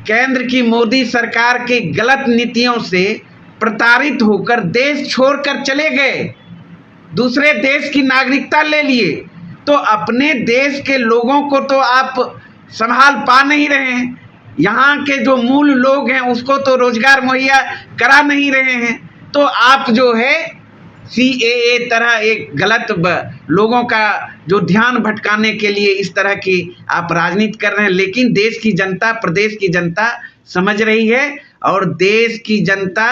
केंद्र की मोदी सरकार के गलत नीतियों से प्रताड़ित होकर देश छोड़कर चले गए, दूसरे देश की नागरिकता ले लिए, तो अपने देश के लोगों को तो आप संभाल पा नहीं रहे हैं। यहाँ के जो मूल लोग हैं उसको तो रोजगार मुहैया करा नहीं रहे हैं। तो आप जो है CAA तरह एक गलत लोगों का जो ध्यान भटकाने के लिए इस तरह की आप राजनीति कर रहे हैं। लेकिन देश की जनता, प्रदेश की जनता समझ रही है, और देश की जनता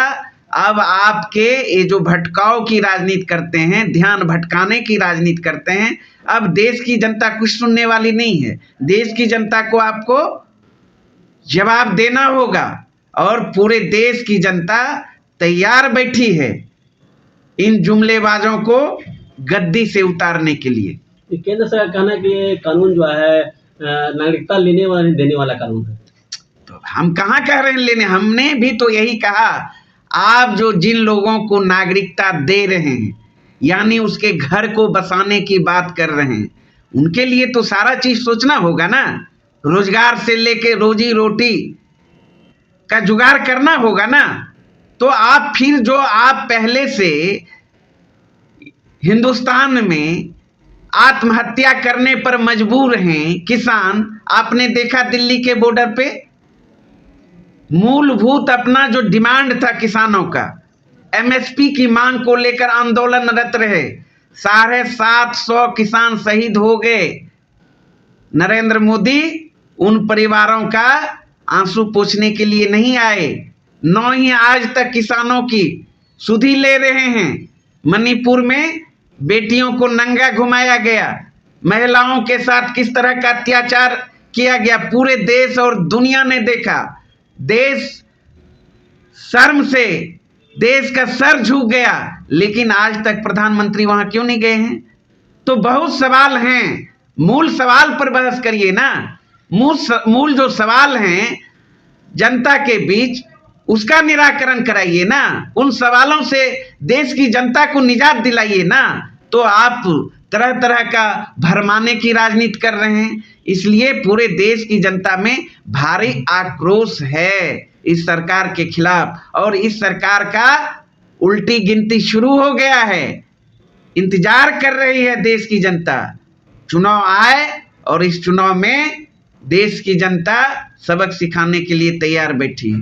अब आपके ये जो भटकाव की राजनीति करते हैं, ध्यान भटकाने की राजनीति करते हैं, अब देश की जनता कुछ सुनने वाली नहीं है। देश की जनता को आपको जवाब देना होगा, और पूरे देश की जनता तैयार बैठी है इन जुमलेबाजों को गद्दी से उतारने के लिए। केंद्र सरकार का कहना है कि ये कानून जो है नागरिकता लेने वाला देने वाला कानून है। तो हम कहाँ कह रहे हैं लेने, हमने भी तो यही कहा। आप जो जिन लोगों को नागरिकता दे रहे हैं, यानी उसके घर को बसाने की बात कर रहे हैं, उनके लिए तो सारा चीज सोचना होगा ना। रोजगार से लेके रोजी रोटी का जुगाड़ करना होगा ना। तो आप फिर जो आप पहले से हिंदुस्तान में आत्महत्या करने पर मजबूर हैं किसान, आपने देखा दिल्ली के बॉर्डर पे मूलभूत अपना जो डिमांड था किसानों का, MSP की मांग को लेकर आंदोलनरत रहे, 750 किसान शहीद हो गए। नरेंद्र मोदी उन परिवारों का आंसू पोंछने के लिए नहीं आए, न ही आज तक किसानों की सुधि ले रहे हैं। मणिपुर में बेटियों को नंगा घुमाया गया, महिलाओं के साथ किस तरह का अत्याचार किया गया, पूरे देश और दुनिया ने देखा। देश शर्म से देश का सर झुक गया, लेकिन आज तक प्रधानमंत्री वहां क्यों नहीं गए हैं? तो बहुत सवाल हैं, मूल सवाल पर बहस करिए ना। मूल जो सवाल हैं जनता के बीच, उसका निराकरण कराइए ना। उन सवालों से देश की जनता को निजात दिलाइए ना। तो आप तरह तरह का भरमाने की राजनीति कर रहे हैं। इसलिए पूरे देश की जनता में भारी आक्रोश है इस सरकार के खिलाफ, और इस सरकार का उल्टी गिनती शुरू हो गया है। इंतजार कर रही है देश की जनता, चुनाव आए और इस चुनाव में देश की जनता सबक सिखाने के लिए तैयार बैठी है।